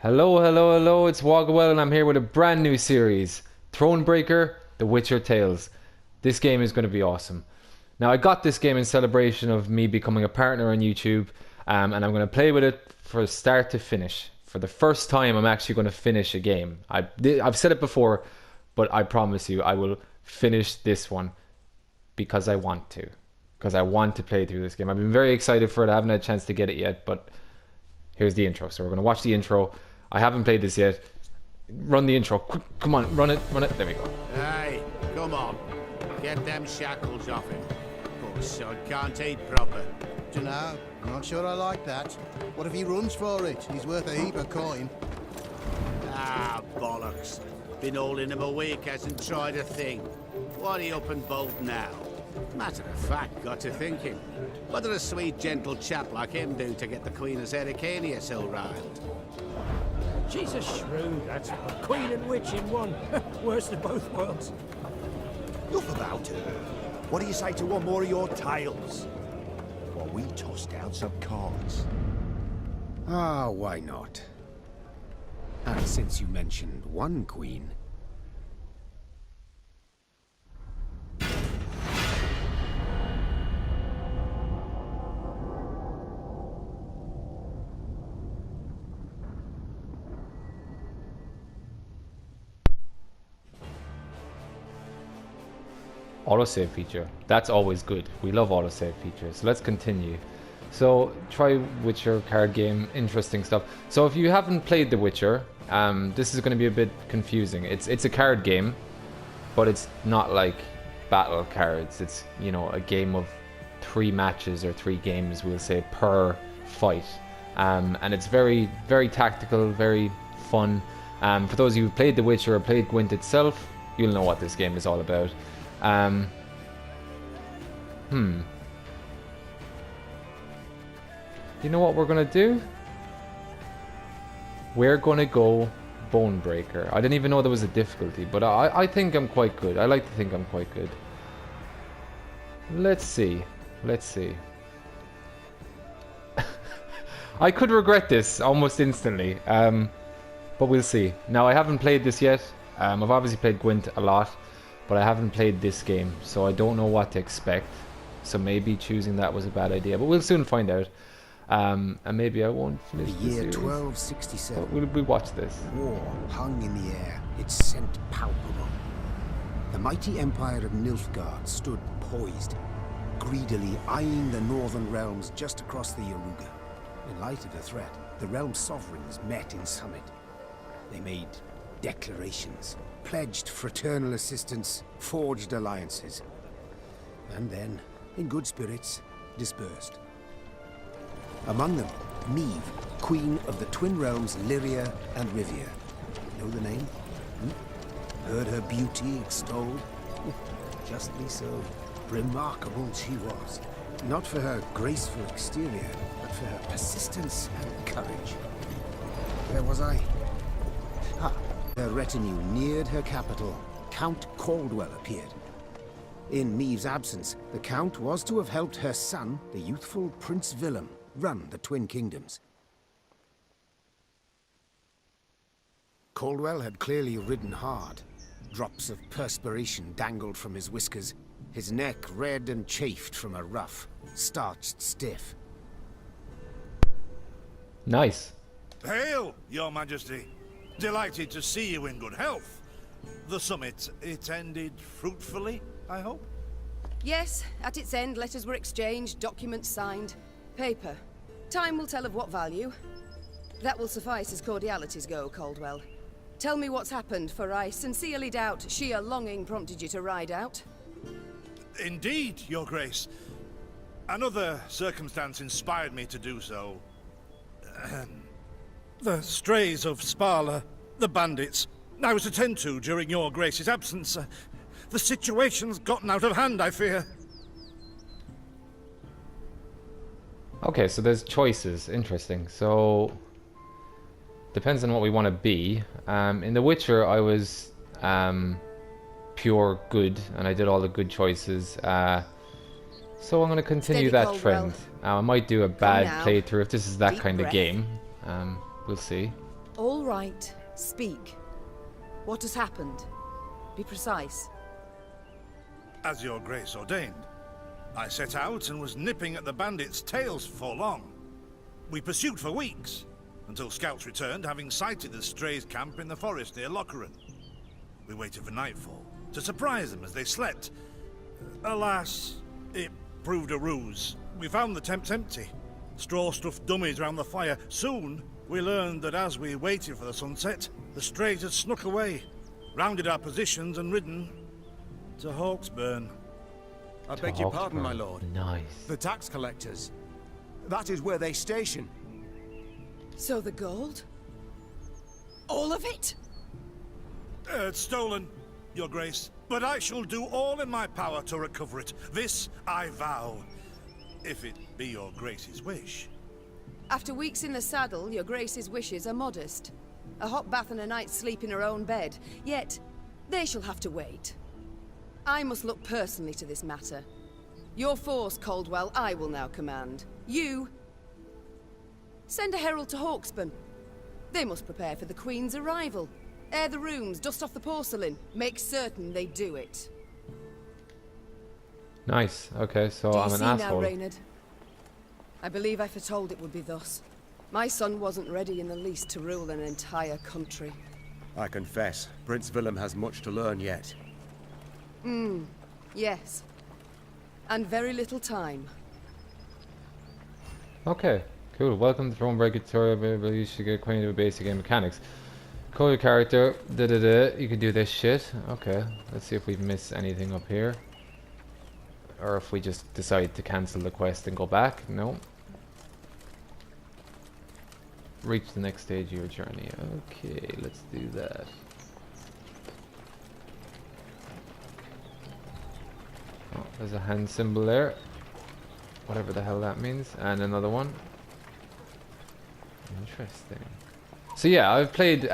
Hello, hello, hello, it's Wogawell and I'm here with a brand new series, Thronebreaker, The Witcher Tales. This game is going to be awesome. Now I got this game in celebration of me becoming a partner on YouTube, and I'm going to play with it from start to finish. For the first time I'm actually going to finish a game. I've said it before, but I promise you I will finish this one because I want to. Because I want to play through this game. I've been very excited for it, I haven't had a chance to get it yet, but here's the intro. So we're going to watch the intro. I haven't played this yet. Run the intro. Quick, come on, run it, run it. There we go. Hey, come on. Get them shackles off him. Poor son can't eat proper. Dunno, I'm not sure I like that. What if he runs for it? He's worth a heap of coin. Ah, bollocks. Been holding him a week, hasn't tried a thing. What are you up and bolt now? Matter of fact, got to thinking. What'd a sweet, gentle chap like him do to get the Queen of Zericania so riled? She's a shrew, that's what. Queen and witch in one. Worst of both worlds. Enough about her. What do you say to one more of your tales? While we toss down some cards. Ah, why not? And since you mentioned one queen... Autosave feature. That's always good. We love autosave features. So let's continue. So try Witcher card game. Interesting stuff. So if you haven't played The Witcher, this is going to be a bit confusing. It's a card game, but it's not like battle cards. It's, you know, a game of 3 matches or 3 games, we'll say, per fight. And it's very, very tactical, very fun. For those of you who've played The Witcher or played Gwent itself, you'll know what this game is all about. You know what we're gonna do? We're gonna go Bonebreaker. I didn't even know there was a difficulty, but I think I'm quite good. I like to think I'm quite good. Let's see. Let's see. I could regret this almost instantly, but we'll see. Now, I haven't played this yet. I've obviously played Gwent a lot, but I haven't played this game, so I don't know what to expect. So maybe choosing that was a bad idea, but we'll soon find out. And maybe I won't finish The the year series, 1267. but we'll watch this. War hung in the air, its scent palpable. The mighty empire of Nilfgaard stood poised, greedily eyeing the northern realms just across the Yaruga. In light of the threat, the realm sovereigns met in summit. They made declarations, pledged fraternal assistance, forged alliances, and then, in good spirits, dispersed. Among them, Meve, queen of the twin realms Lyria and Rivia. Know the name? Heard her beauty extolled? Justly so. Remarkable she was. Not for her graceful exterior, but for her persistence and courage. Where was I? Her retinue neared her capital. Count Caldwell appeared. In Meve's absence, the Count was to have helped her son, the youthful Prince Willem, run the Twin Kingdoms. Caldwell had clearly ridden hard. Drops of perspiration dangled from his whiskers, his neck red and chafed from a ruff, starched stiff. Nice. Hail, Your Majesty. Delighted to see you in good health. The summit, it ended fruitfully, I hope? Yes, at its end, letters were exchanged, documents signed. Paper. Time will tell of what value. That will suffice as cordialities go, Caldwell. Tell me what's happened, for I sincerely doubt sheer longing prompted you to ride out. Indeed, Your Grace. Another circumstance inspired me to do so. The strays of Spala, the bandits, I was to tend to during Your Grace's absence. The situation's gotten out of hand, I fear. Okay, so there's choices. Interesting. So depends on what we want to be. In The Witcher, I was pure good, and I did all the good choices. So I'm going to continue Steady, that Caldwell. trend. I might do a bad now. playthrough if this is that Deep kind of breath. game. We'll see. All right, speak. What has happened? Be precise. As your grace ordained, I set out and was nipping at the bandits' tails for long. We pursued for weeks, until scouts returned, having sighted the strays' camp in the forest near Locheren. We waited for nightfall to surprise them as they slept. Alas, it proved a ruse. We found the tents empty, straw-stuffed dummies round the fire. Soon, we learned that as we waited for the sunset, the strays had snuck away, rounded our positions and ridden to Hawksburn. I beg your pardon, my lord. Nice. The tax collectors. That is where they station. So the gold? All of it? It's stolen, your grace, but I shall do all in my power to recover it. This I vow, if it be your grace's wish. After weeks in the saddle, your grace's wishes are modest. A hot bath and a night's sleep in her own bed. Yet, they shall have to wait. I must look personally to this matter. Your force, Caldwell, I will now command. You... send a herald to Hawksburn. They must prepare for the Queen's arrival. Air the rooms, dust off the porcelain. Make certain they do it. Nice. Okay, so Do you I'm an see asshole. now, Reynard? I believe I foretold it would be thus. My son wasn't ready in the least to rule an entire country. I confess, Prince Willem has much to learn yet. Yes. And very little time. Okay, cool. Welcome to Thronebreaker tutorial. You should get acquainted with basic game mechanics. Call your character. You can do this shit. Okay, let's see if we've missed anything up here. Or if we just decide to cancel the quest and go back. No. Reach the next stage of your journey. Okay, let's do that. Oh, there's a hand symbol there. Whatever the hell that means. And another one. Interesting. So yeah, I've played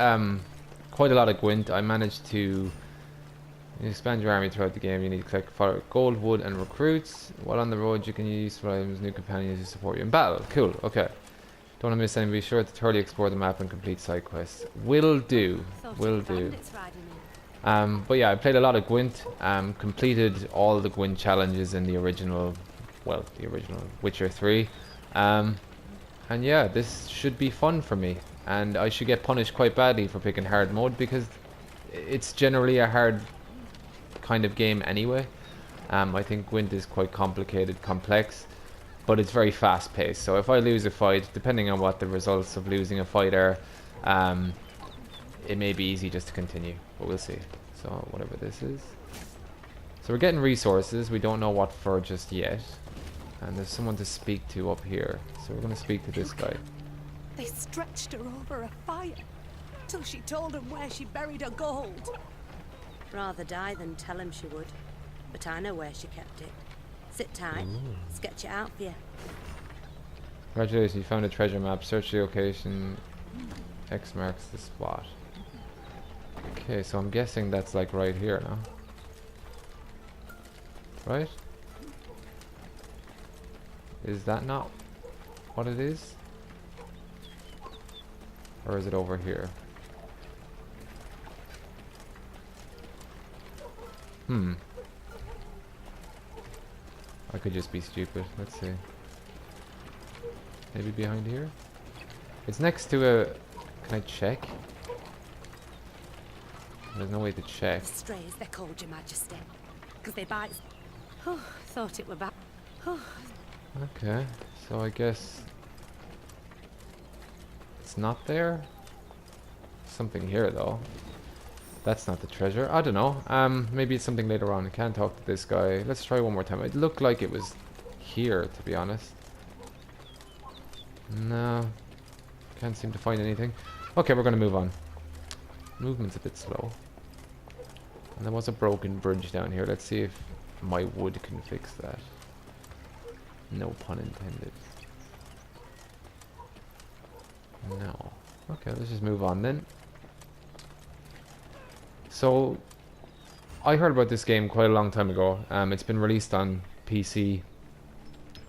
quite a lot of Gwent. I managed to expand your army throughout the game. You need to collect gold, wood, and recruits. While on the road, you can use items, new companions to support you in battle. Cool, okay. Don't want to miss any. Be sure to thoroughly explore the map and complete side quests. Will do. Will do. But yeah, I played a lot of Gwent. Completed all the Gwent challenges in the original, well, the original Witcher 3. And yeah, this should be fun for me. And I should get punished quite badly for picking hard mode because it's generally a hard kind of game anyway. I think Gwent is quite complicated, complex, but it's very fast paced. So if I lose a fight, depending on what the results of losing a fight are, it may be easy just to continue, but we'll see. So whatever this is. So we're getting resources. We don't know what for just yet. And there's someone to speak to up here. So we're going to speak to this guy. They stretched her over a fire till she told them where she buried her gold. Rather die than tell him she would. But I know where she kept it. Sit tight. Sketch it out for you. Congratulations, you found a treasure map. Search the location. X marks the spot. Okay, so I'm guessing that's like right here now. Right? Is that not what it is? Or is it over here? I could just be stupid. Let's see. Maybe behind here? It's next to a... Can I check? There's no way to check. The strays, they're called, Your Majesty. Because they bite... Oh, thought it were back. Oh. Okay, so I guess... It's not there? Something here though. That's not the treasure. I don't know. Maybe it's something later on. I can't talk to this guy. Let's try one more time. It looked like it was here, to be honest. No. Can't seem to find anything. Okay, we're gonna move on. Movement's a bit slow. And there was a broken bridge down here. Let's see if my wood can fix that. No pun intended. No. Okay, let's just move on then. So, I heard about this game quite a long time ago. It's been released on PC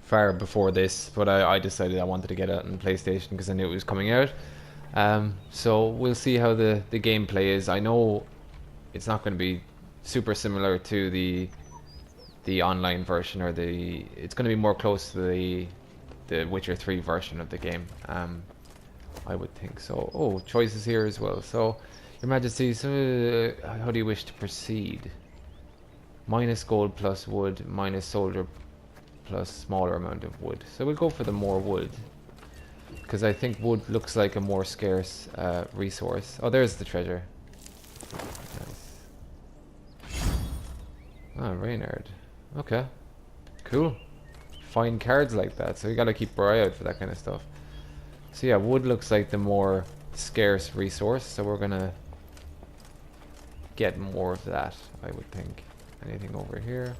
far before this, but I decided I wanted to get it on PlayStation because I knew it was coming out. So we'll see how the gameplay is. I know it's not going to be super similar to the online version, or it's going to be more close to the Witcher 3 version of the game. I would think so. Oh, choices here as well. So, Your Majesty, so, how do you wish to proceed? Minus gold plus wood, minus soldier plus smaller amount of wood. So we'll go for the more wood, because I think wood looks like a more scarce resource. Oh, there's the treasure. Nice. Ah, Reynard. Okay. Cool. Find cards like that, so we gotta keep our eye out for that kind of stuff. So yeah, wood looks like the more scarce resource, so we're gonna get more of that, I would think. Anything over here?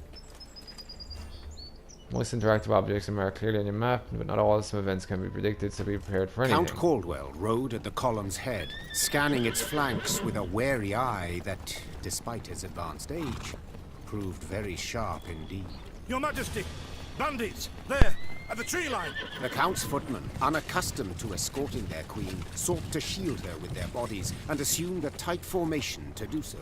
Most interactive objects are marked clearly on your map, but not all. Some events can be predicted, so be prepared for anything. Count Caldwell rode at the column's head, scanning its flanks with a wary eye that, despite his advanced age, proved very sharp indeed. Your Majesty! Bandits! There! At the tree line! The Count's footmen, unaccustomed to escorting their queen, sought to shield her with their bodies and assumed a tight formation to do so.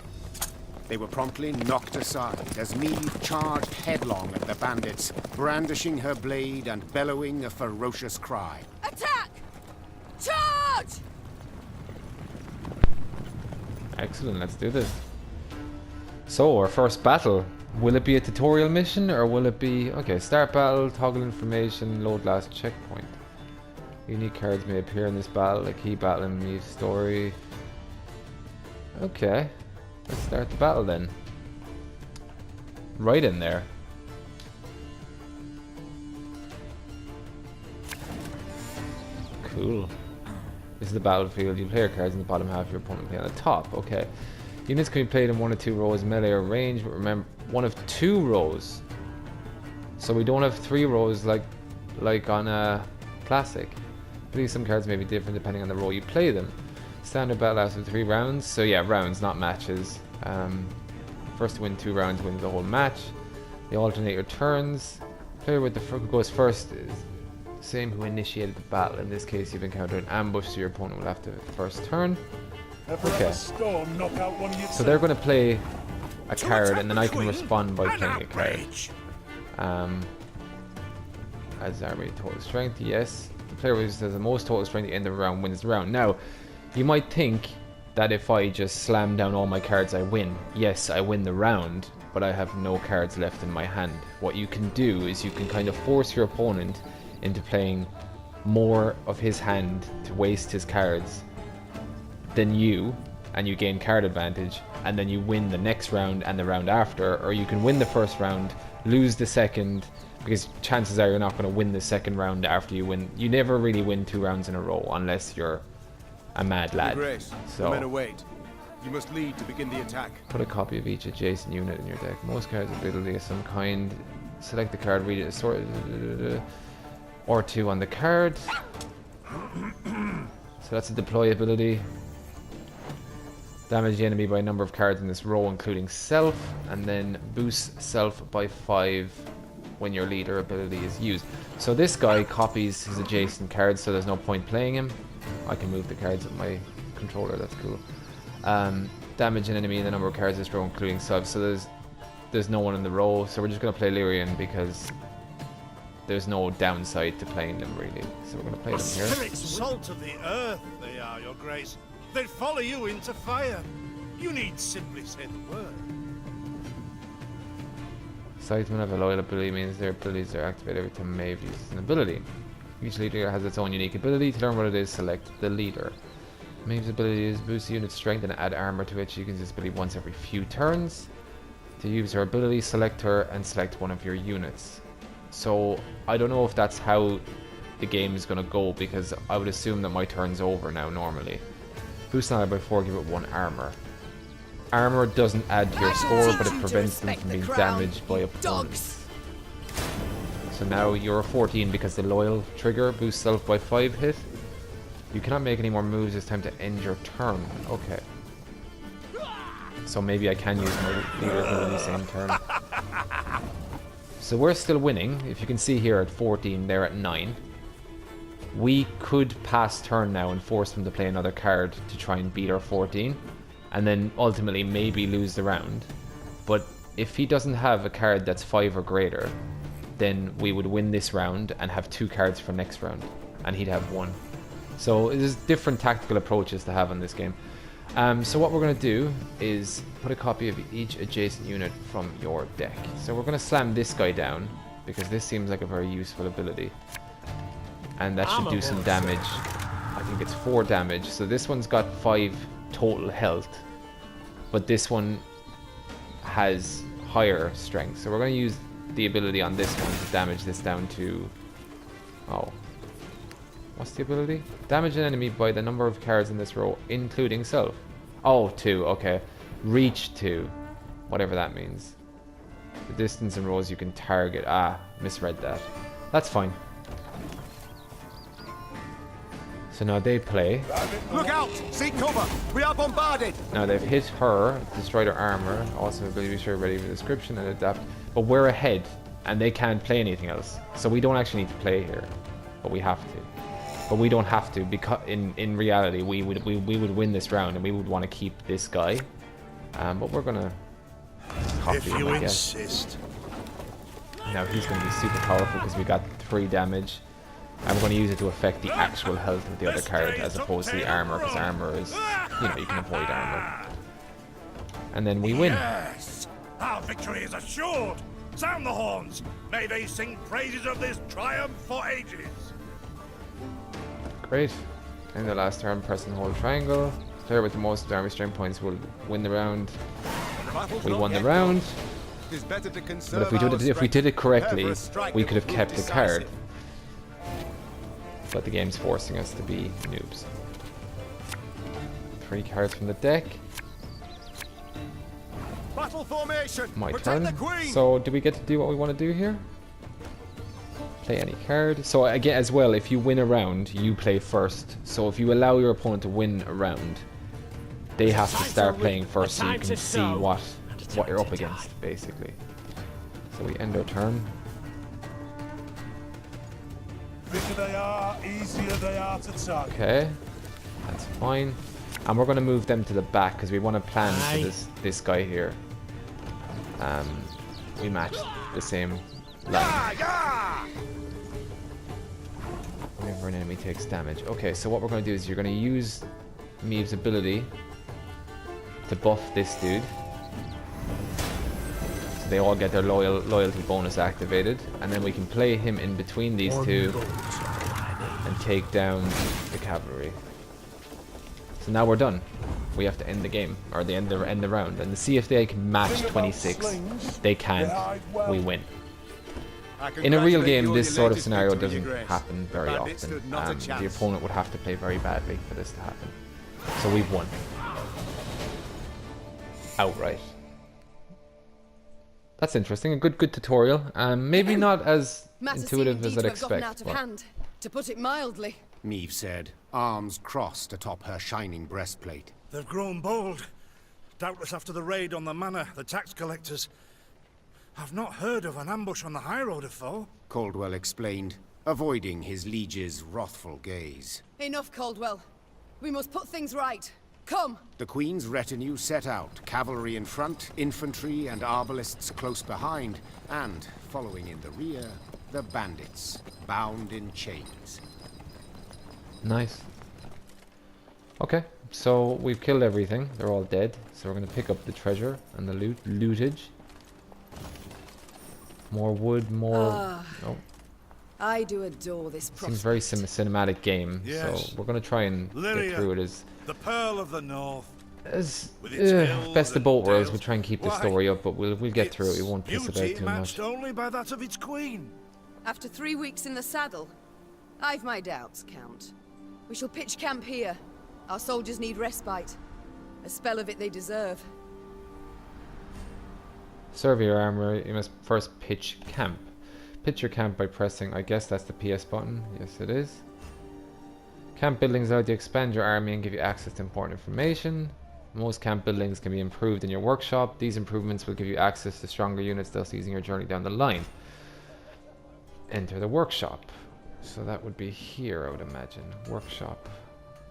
They were promptly knocked aside as Meade charged headlong at the bandits, brandishing her blade and bellowing a ferocious cry. Attack! Charge! Excellent, let's do this. So, our first battle. Will it be a tutorial mission, or will it be... Okay, start battle, toggle information, load last checkpoint. Unique cards may appear in this battle, a key battle in the story. Okay, let's start the battle then. Right in there. Cool. This is the battlefield. You play your cards in the bottom half, your opponent play on the top. Okay. Units can be played in 1 or 2 rows, melee or range, but remember, 1 of 2 rows. So we don't have 3 rows like on a classic. I believe some cards may be different depending on the row you play them. Standard battle lasts for 3 rounds. So yeah, rounds, not matches. First to win 2 rounds wins the whole match. They alternate your turns. Player with the who goes first is the same who initiated the battle. In this case, you've encountered an ambush, so your opponent will have to first turn. Okay. So they're going to play a card, and then I can respond by playing a card. As army total strength, yes. The player who has the most total strength at the end of the round wins the round. Now, you might think that if I just slam down all my cards, I win. Yes, I win the round, but I have no cards left in my hand. What you can do is you can kind of force your opponent into playing more of his hand to waste his cards than you, and you gain card advantage, and then you win the next round and the round after. Or you can win the first round, lose the second, because chances are you're not going to win the second round after you win. You never really win 2 rounds in a row unless you're a mad lad. So you must lead to begin the attack. Put a copy of each adjacent unit in your deck. Most cards have ability of some kind. Select the card, read it, sort or 2 on the card. So that's a deploy ability. Damage the enemy by a number of cards in this row, including self, and then boost self by 5 when your leader ability is used. So this guy copies his adjacent cards, so there's no point playing him. I can move the cards with my controller, that's cool. Damage an enemy in the number of cards in this row, including self. So there's no one in the row, so we're just going to play Lyrian because there's no downside to playing them, really. So we're going to play them here. Spirits, salt of the earth, they are, your grace. They'd follow you into fire. You need simply say the word. Scythemen have a loyal ability, means their abilities are activated every time Maeve uses an ability. Each leader has its own unique ability. To learn what it is, select the leader. Maeve's ability is boost the unit's strength and add armor to it. She can use this ability once every few turns. To use her ability, select her and select one of your units. So I don't know if that's how the game is going to go, because I would assume that my turn's over now normally. Boost an ally by 4, give it 1 armor. Armor doesn't add to your score, but it prevents them from being damaged by opponents. So now you're a 14 because the loyal trigger boosts self by 5 hit. You cannot make any more moves. It's time to end your turn. Okay. So maybe I can use my leader in the same turn. So we're still winning. If you can see here at 14, they're at 9. We could pass turn now and force him to play another card to try and beat our 14, and then ultimately maybe lose the round. But if he doesn't have a card that's 5 or greater, then we would win this round and have 2 cards for next round, and he'd have 1. So there's different tactical approaches to have in this game. So what we're going to do is put a copy of each adjacent unit from your deck. So we're going to slam this guy down, because this seems like a very useful ability. And that should do some damage. I think it's 4 damage. So this one's got 5 total health, but this one has higher strength. So we're going to use the ability on this one to damage this down to... Oh. What's the ability? Damage an enemy by the number of cards in this row, including self. Oh, 2. Okay. Reach 2. Whatever that means. The distance in rows you can target. Ah, misread that. That's fine. So now they play. Look out! Seek cover! We are bombarded! Now they've hit her, destroyed her armor, also ability to show ready for description and adapt. But we're ahead, and they can't play anything else. So we don't actually need to play here, but we have to. But we don't have to, because in reality we would win this round, and we would want to keep this guy. But we're gonna copy him, I guess. Insist. Now he's gonna be super powerful because we got 3 damage. I'm going to use it to affect the actual health of the other card as opposed to the armor, because armor is, you know, you can avoid armor. And then we win. Yes! Our victory is assured! Sound the horns! May they sing praises of this triumph for ages! Great. In the last turn, press and hold triangle. Player with the most army strength points will win the round. We won the round. But if we did it correctly, we could have kept the card. But the game's forcing us to be noobs. 3 cards from the deck. Battle formation. My turn. So do we get to do what we want to do here? Play any card. So again, as well, if you win a round, you play first. So if you allow your opponent to win a round, they have to start playing first, so you can see what you're up against, basically. So we end our turn. Bigger they are, easier they are to target. Okay, that's fine. And we're going to move them to the back because we want to plan for this guy here. We match the same line. Whenever an enemy takes damage. Okay, so what we're going to do is you're going to use Meave's ability to buff this dude. So they all get their loyalty bonus activated, and then we can play him in between these two and take down the cavalry. So now we're done. We have to end the game, or the end the round, and to see if they can match 26. They can't. We win. In a real game, this sort of scenario doesn't happen very often. The opponent would have to play very badly for this to happen. So we've won. Outright. That's interesting. A good tutorial. Maybe not as intuitive as I'd expect. Out of hand, to put it mildly. Meave said, arms crossed atop her shining breastplate. They've grown bold. Doubtless after the raid on the manor, the tax collectors. I've not heard of an ambush on the high road before. Caldwell explained, avoiding his liege's wrathful gaze. Enough, Caldwell. We must put things right. Come! The Queen's retinue set out, cavalry in front, infantry and arbalists close behind, and, following in the rear, the bandits, bound in chains. Nice. Okay, so we've killed everything. They're all dead. So we're going to pick up the treasure and the lootage. More wood, more... Oh. I do adore this prospect. Seems very cinematic game, yes. So we're going to try and Lyria, get through it as... the pearl of the north. As best of both worlds. We'll try and keep the story up, but we'll get through it. We won't piss about too much. Only by that of its queen. After 3 weeks in the saddle, I've my doubts, Count. We shall pitch camp here. Our soldiers need respite. A spell of it they deserve. Survey your armor. You must first pitch camp. Pitch your camp by pressing, I guess that's the PS button. Yes, it is. Camp buildings allow you to expand your army and give you access to important information. Most camp buildings can be improved in your workshop. These improvements will give you access to stronger units, thus easing your journey down the line. Enter the workshop. So that would be here, I would imagine. Workshop.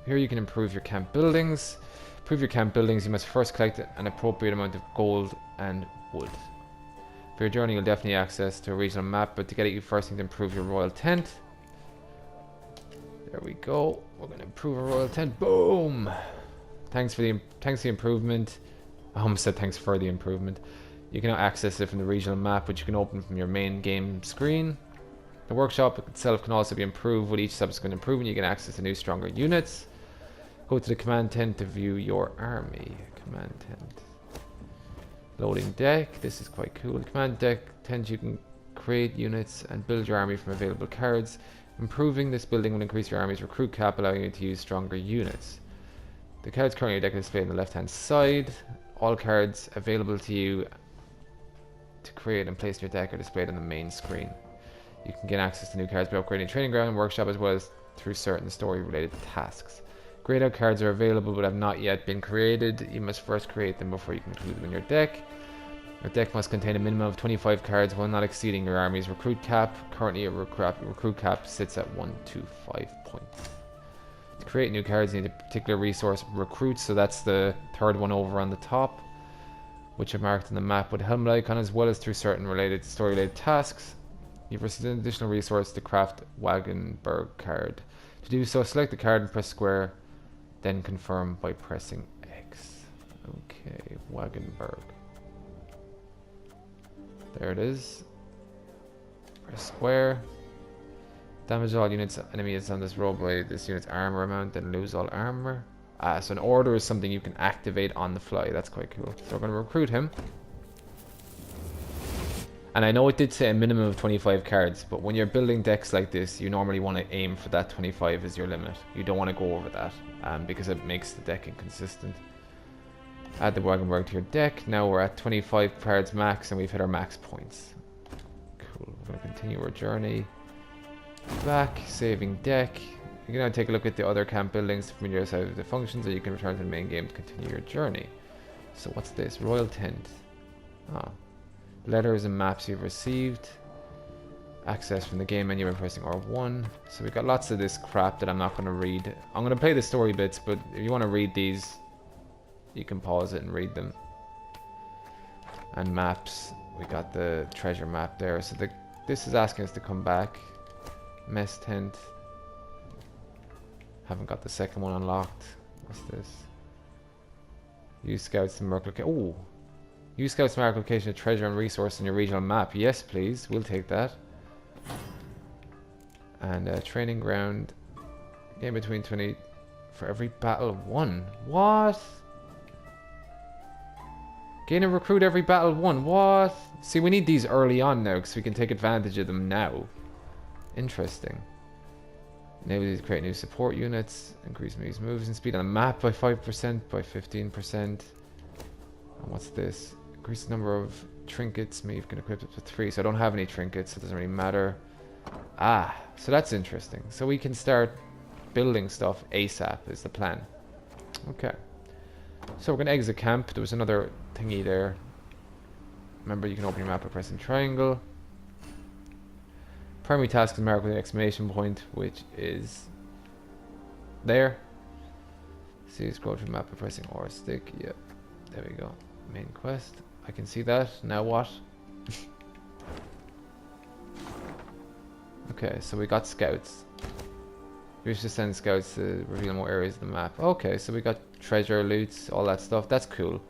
Here you can improve your camp buildings. Improve your camp buildings, you must first collect an appropriate amount of gold and wood. For your journey, you'll definitely access to a regional map, but to get it, you first need to improve your royal tent. There we go. We're going to improve our royal tent. Boom! Thanks for the improvement. I almost said thanks for the improvement. You can now access it from the regional map, which you can open from your main game screen. The workshop itself can also be improved. With each subsequent improvement, you can access the new stronger units. Go to the command tent to view your army. Command tent. Loading deck. This is quite cool. Command deck tent, you can create units and build your army from available cards. Improving this building will increase your army's recruit cap, allowing you to use stronger units. The cards currently in your deck are displayed on the left hand side. All cards available to you to create and place in your deck are displayed on the main screen. You can gain access to new cards by upgrading training ground and workshop, as well as through certain story related tasks. Grayed out cards are available but have not yet been created. You must first create them before you can include them in your deck. Your deck must contain a minimum of 25 cards while not exceeding your army's recruit cap. Currently, your recruit cap sits at 125 points. To create new cards, you need a particular resource, recruits, so that's the third one over on the top, which are marked on the map with a helmet icon, as well as through certain story-related tasks. You've received an additional resource to craft Wogawell card. To do so, select the card and press square, then confirm by pressing X. Okay, Wogawell. There it is. Press square. Damage all units enemies on this roll by this unit's armor amount, then lose all armor. So an order is something you can activate on the fly. That's quite cool. So we're going to recruit him. And I know it did say a minimum of 25 cards, but when you're building decks like this, you normally want to aim for that 25 as your limit. You don't want to go over that, because it makes the deck inconsistent. Add the Wogawell to your deck. Now we're at 25 cards max, and we've hit our max points. Cool. We're going to continue our journey. Back, saving deck. You can now take a look at the other camp buildings to familiarize with the functions, or you can return to the main game to continue your journey. So what's this? Royal Tent. Oh. Letters and maps you've received. Access from the game menu by pressing R1. So we've got lots of this crap that I'm not going to read. I'm going to play the story bits, but if you want to read these, you can pause it and read them. And maps. We got the treasure map there. So this is asking us to come back. Mess tent. Haven't got the second one unlocked. What's this? Use scouts to mark location. Oh! Use scouts to mark location of treasure and resource on your regional map. Yes, please. We'll take that. And training ground. Game between 20 for every battle won. What? Gain a recruit every battle won. What? See, we need these early on now because we can take advantage of them now. Interesting. Enable to create new support units. Increase moves and speed on the map by 5%, by 15%. And what's this? Increase the number of trinkets. Maybe you can equip up to 3. So I don't have any trinkets, so it doesn't really matter. Ah, so that's interesting. So we can start building stuff ASAP is the plan. Okay. So we're going to exit camp. There was another thingy there. Remember, you can open your map by pressing triangle. Primary task is marked with an exclamation point, which is there. See, scroll through the map by pressing R stick. Yep, there we go. Main quest. I can see that. Now what? Okay, so we got scouts. We should send scouts to reveal more areas of the map. Okay, so we got treasure, loots, all that stuff. That's cool.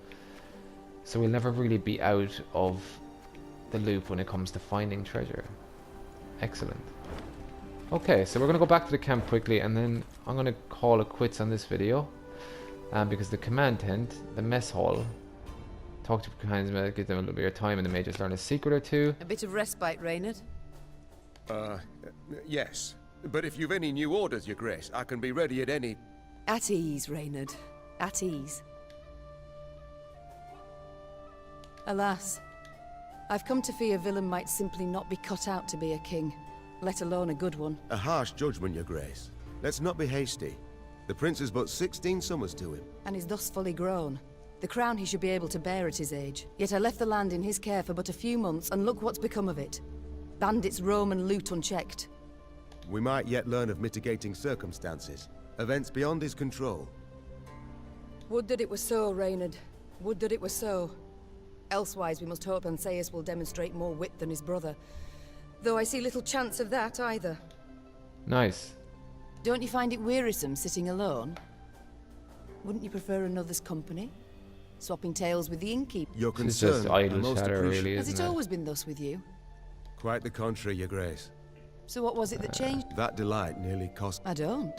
So we'll never really be out of the loop when it comes to finding treasure. Excellent. Okay, so we're going to go back to the camp quickly, and then I'm going to call it quits on this video. Because the command tent, the mess hall, talk to behind, give them a little bit of time, and they may just learn a secret or two. A bit of respite, Reynard? Yes. But if you've any new orders, Your Grace, I can be ready at any... At ease, Reynard. At ease. Alas, I've come to fear Willem might simply not be cut out to be a king, let alone a good one. A harsh judgment, Your Grace. Let's not be hasty. The prince is but 16 summers to him. And is thus fully grown. The crown he should be able to bear at his age. Yet I left the land in his care for but a few months, and look what's become of it. Bandits roam and loot unchecked. We might yet learn of mitigating circumstances. Events beyond his control. Would that it were so, Reynard. Would that it were so. Elsewise, we must hope Ansaeus will demonstrate more wit than his brother. Though I see little chance of that either. Nice. Don't you find it wearisome sitting alone? Wouldn't you prefer another's company? Swapping tales with the innkeeper? Your It's concern, just I idle most chatter, appreciate. really, Has isn't it it? always been thus with you? Quite the contrary, Your Grace. So what was it that changed? That delight nearly cost... I don't.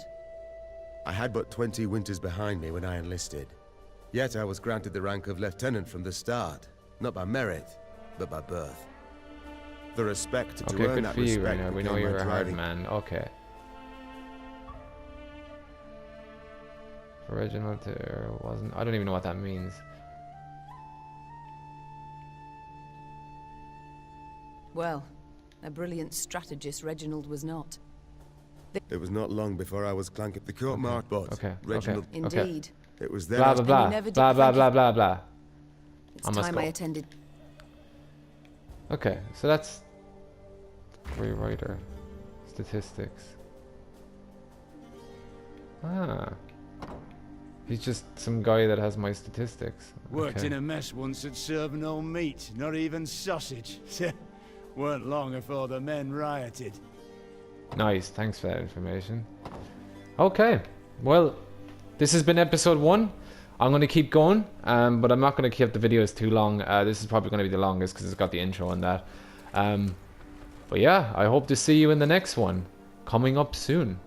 I had but 20 winters behind me when I enlisted. Yet I was granted the rank of lieutenant from the start. Not by merit, but by birth. The respect to Okay, earn good that for you, respect Rainer. We know became my you're a hard driving- man. Okay. For Reginald, there wasn't... I don't even know what that means. Well, a brilliant strategist Reginald was not. It was not long before I was clank at the court mark, but Okay, Reginald... okay. Indeed. It was then... Blah, I- blah, blah. never did Blah, blah, thank blah, you- blah, blah. It's I must time go. I attended. Okay, so that's... Rewriter. Statistics. Ah. He's just some guy that has my statistics. Worked Okay. in a mess once at serving no meat, not even sausage. Weren't long before the men rioted. Nice, thanks for that information. Okay, well, this has been episode 1. I'm going to keep going, but I'm not going to keep the videos too long. This is probably going to be the longest because it's got the intro and that. But yeah, I hope to see you in the next one, coming up soon.